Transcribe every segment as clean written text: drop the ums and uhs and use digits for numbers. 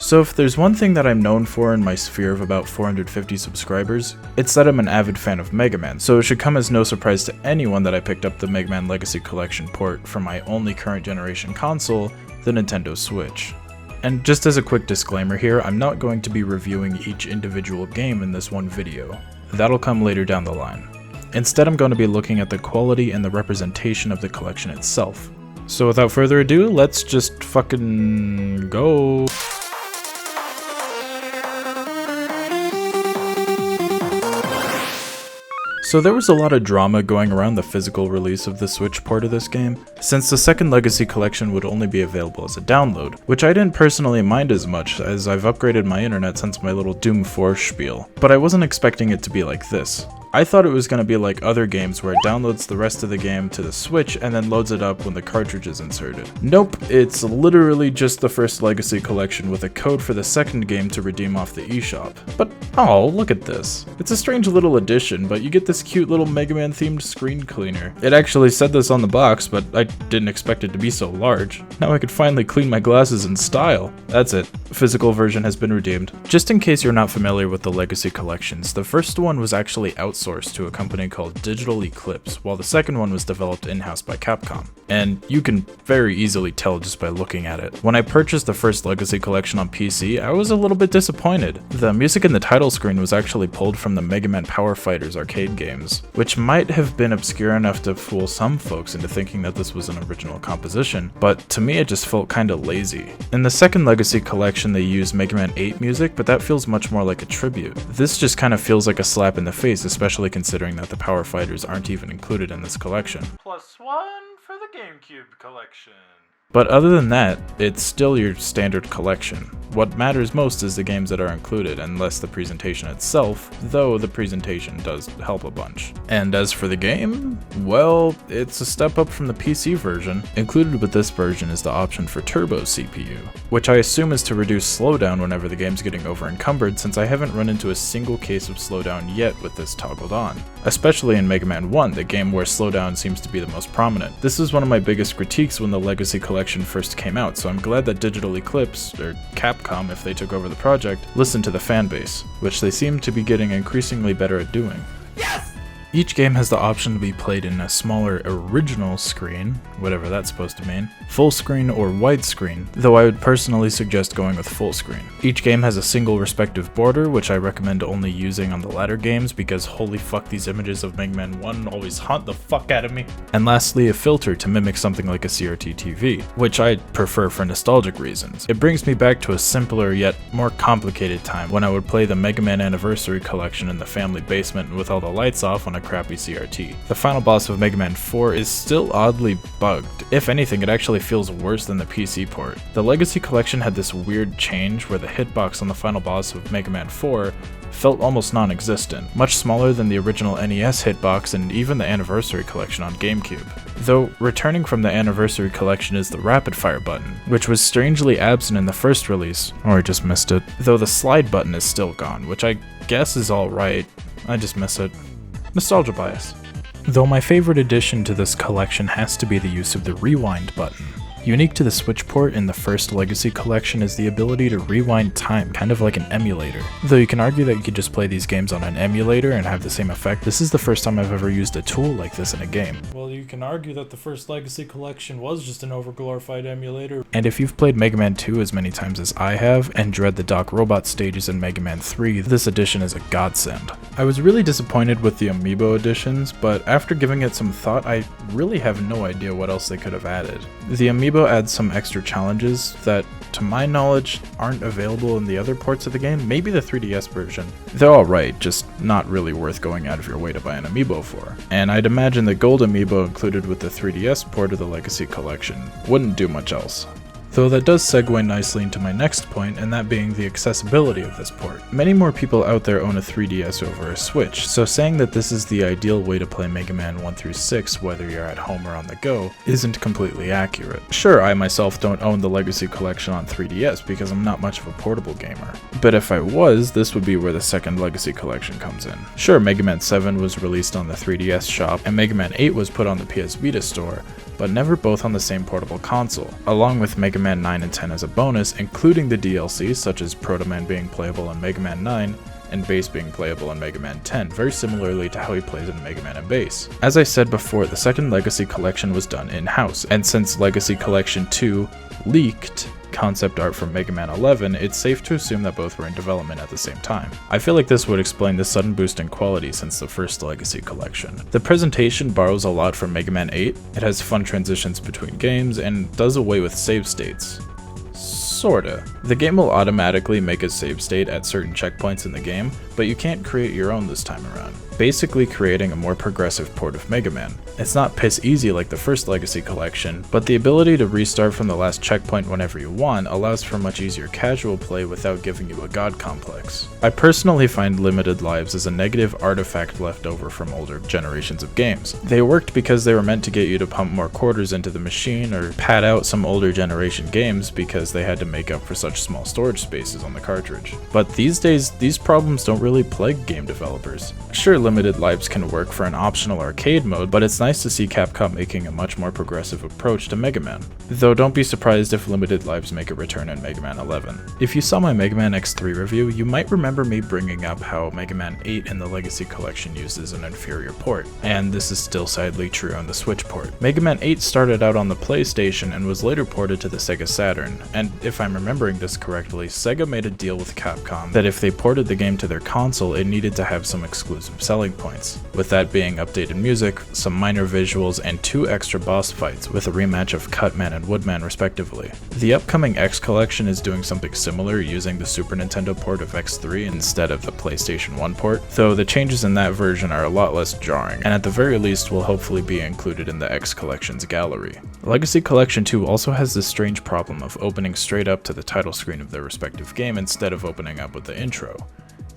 So if there's one thing that I'm known for in my sphere of about 450 subscribers, it's that I'm an avid fan of Megaman, so it should come as no surprise to anyone that I picked up the Megaman Legacy Collection port for my only current generation console, the Nintendo Switch. And just as a quick disclaimer here, I'm not going to be reviewing each individual game in this one video. That'll come later down the line. Instead, I'm going to be looking at the quality and the representation of the collection itself. So without further ado, let's just fucking go. So there was a lot of drama going around the physical release of the Switch port of this game, since the second Legacy Collection would only be available as a download, which I didn't personally mind as much as I've upgraded my internet since my little Doom 4 spiel, but I wasn't expecting it to be like this. I thought it was going to be like other games where it downloads the rest of the game to the Switch and then loads it up when the cartridge is inserted. Nope, it's literally just the first Legacy Collection with a code for the second game to redeem off the eShop. But oh, look at this. It's a strange little addition, but you get this cute little Mega Man themed screen cleaner. It actually said this on the box, but I didn't expect it to be so large. Now I could finally clean my glasses in style. That's it. Physical version has been redeemed. Just in case you're not familiar with the Legacy Collections, the first one was actually outsourced to a company called Digital Eclipse, while the second one was developed in-house by Capcom. And you can very easily tell just by looking at it. When I purchased the first Legacy Collection on PC, I was a little bit disappointed. The music in the title screen was actually pulled from the Mega Man Power Fighters arcade games, which might have been obscure enough to fool some folks into thinking that this was an original composition, but to me it just felt kinda lazy. In the second Legacy Collection they use Mega Man 8 music, but that feels much more like a tribute. This just kinda feels like a slap in the face, especially considering that the Power Fighters aren't even included in this collection. +1 for the GameCube collection. But other than that, it's still your standard collection. What matters most is the games that are included, and less the presentation itself, though the presentation does help a bunch. And as for the game, well, it's a step up from the PC version. Included with this version is the option for Turbo CPU, which I assume is to reduce slowdown whenever the game's getting over encumbered, since I haven't run into a single case of slowdown yet with this toggled on. Especially in Mega Man 1, the game where slowdown seems to be the most prominent. This is one of my biggest critiques when the Legacy Collection first came out, so I'm glad that Digital Eclipse, or Capcom if they took over the project, listened to the fanbase, which they seem to be getting increasingly better at doing. Yes! Each game has the option to be played in a smaller original screen, whatever that's supposed to mean, full screen or widescreen, though I would personally suggest going with full screen. Each game has a single respective border, which I recommend only using on the latter games because holy fuck, these images of Mega Man 1 always haunt the fuck out of me. And lastly, a filter to mimic something like a CRT TV, which I prefer for nostalgic reasons. It brings me back to a simpler yet more complicated time when I would play the Mega Man Anniversary Collection in the family basement with all the lights off on a crappy CRT. The final boss of Mega Man 4 is still oddly bugged. If anything, it actually feels worse than the PC port. The Legacy Collection had this weird change where the hitbox on the final boss of Mega Man 4 felt almost non-existent, much smaller than the original NES hitbox and even the Anniversary Collection on GameCube. Though, returning from the Anniversary Collection is the rapid fire button, which was strangely absent in the first release, or I just missed it, though the slide button is still gone, which I guess is alright. I just miss it. Nostalgia bias. Though my favorite addition to this collection has to be the use of the rewind button. Unique to the Switch port in the first Legacy Collection is the ability to rewind time, kind of like an emulator. Though you can argue that you could just play these games on an emulator and have the same effect, this is the first time I've ever used a tool like this in a game. Well, you can argue that the first Legacy Collection was just an overglorified emulator. And if you've played Mega Man 2 as many times as I have, and dread the Doc Robot stages in Mega Man 3, this edition is a godsend. I was really disappointed with the Amiibo editions, but after giving it some thought, I really have no idea what else they could have added. The Amiibo adds some extra challenges that, to my knowledge, aren't available in the other ports of the game, maybe the 3DS version. They're alright, just not really worth going out of your way to buy an Amiibo for. And I'd imagine the gold Amiibo included with the 3DS port of the Legacy Collection wouldn't do much else. Though that does segue nicely into my next point, and that being the accessibility of this port. Many more people out there own a 3DS over a Switch, so saying that this is the ideal way to play Mega Man 1 through 6, whether you're at home or on the go, isn't completely accurate. Sure, I myself don't own the Legacy Collection on 3DS because I'm not much of a portable gamer, but if I was, this would be where the second Legacy Collection comes in. Sure, Mega Man 7 was released on the 3DS shop, and Mega Man 8 was put on the PS Vita store, but never both on the same portable console, along with Mega Man 9 and 10 as a bonus, including the DLC such as Proto Man being playable on Mega Man 9, and Bass being playable in Mega Man 10, very similarly to how he plays in Mega Man and Bass. As I said before, the second Legacy Collection was done in-house, and since Legacy Collection 2 leaked concept art from Mega Man 11, it's safe to assume that both were in development at the same time. I feel like this would explain the sudden boost in quality since the first Legacy Collection. The presentation borrows a lot from Mega Man 8, it has fun transitions between games, and does away with save states. Sorta. The game will automatically make a save state at certain checkpoints in the game, but you can't create your own this time around, basically creating a more progressive port of Mega Man. It's not piss easy like the first Legacy Collection, but the ability to restart from the last checkpoint whenever you want allows for much easier casual play without giving you a god complex. I personally find limited lives as a negative artifact left over from older generations of games. They worked because they were meant to get you to pump more quarters into the machine or pad out some older generation games because they had to make up for such small storage spaces on the cartridge. But these days, these problems don't really plague game developers. Sure, limited lives can work for an optional arcade mode, but it's nice to see Capcom making a much more progressive approach to Mega Man. Though don't be surprised if limited lives make a return in Mega Man 11. If you saw my Mega Man X3 review, you might remember me bringing up how Mega Man 8 in the Legacy Collection uses an inferior port, and this is still sadly true on the Switch port. Mega Man 8 started out on the PlayStation and was later ported to the Sega Saturn, and if I'm remembering this correctly, Sega made a deal with Capcom that if they ported the game to their console, it needed to have some exclusive selling points, with that being updated music, some minor visuals, and 2 extra boss fights with a rematch of Cutman and Woodman respectively. The upcoming X Collection is doing something similar, using the Super Nintendo port of X3 instead of the PlayStation 1 port, though the changes in that version are a lot less jarring, and at the very least will hopefully be included in the X Collection's gallery. Legacy Collection 2 also has this strange problem of opening straight up to the title screen of their respective game instead of opening up with the intro.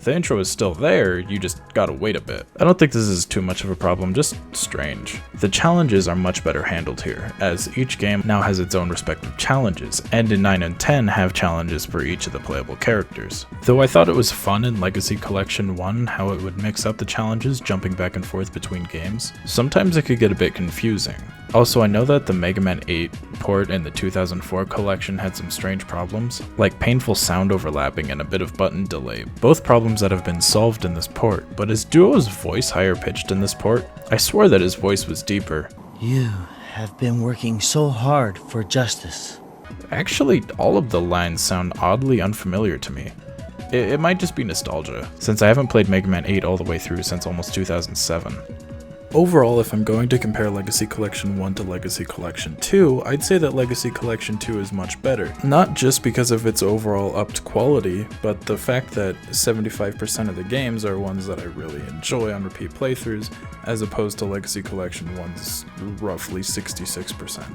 The intro is still there, you just gotta wait a bit. I don't think this is too much of a problem, just strange. The challenges are much better handled here, as each game now has its own respective challenges, and in 9 and 10 have challenges for each of the playable characters. Though I thought it was fun in Legacy Collection 1 how it would mix up the challenges jumping back and forth between games, sometimes it could get a bit confusing. Also, I know that the Mega Man 8 port in the 2004 collection had some strange problems, like painful sound overlapping and a bit of button delay, both problems that have been solved in this port. But is Duo's voice higher pitched in this port? I swore that his voice was deeper. You have been working so hard for justice. Actually, all of the lines sound oddly unfamiliar to me. It might just be nostalgia, since I haven't played Mega Man 8 all the way through since almost 2007. Overall, if I'm going to compare Legacy Collection 1 to Legacy Collection 2, I'd say that Legacy Collection 2 is much better. Not just because of its overall upped quality, but the fact that 75% of the games are ones that I really enjoy on repeat playthroughs, as opposed to Legacy Collection 1's roughly 66%.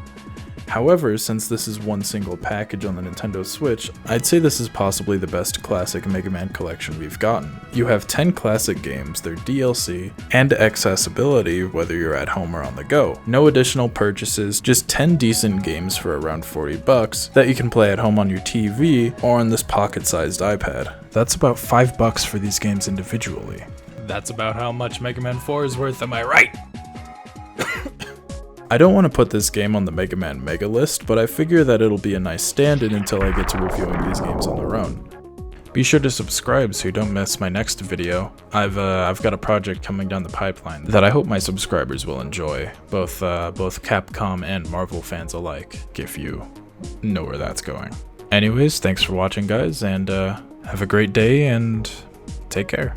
However, since this is one single package on the Nintendo Switch, I'd say this is possibly the best classic Mega Man collection we've gotten. You have 10 classic games, their DLC, and accessibility whether you're at home or on the go. No additional purchases, just 10 decent games for around $40 that you can play at home on your TV or on this pocket-sized iPad. That's about $5 for these games individually. That's about how much Mega Man 4 is worth, am I right? I don't want to put this game on the Mega Man Mega list, but I figure that it'll be a nice stand-in until I get to reviewing these games on their own. Be sure to subscribe so you don't miss my next video. I've got a project coming down the pipeline that I hope my subscribers will enjoy, both Capcom and Marvel fans alike, if you know where that's going. Anyways, thanks for watching guys, and have a great day and take care.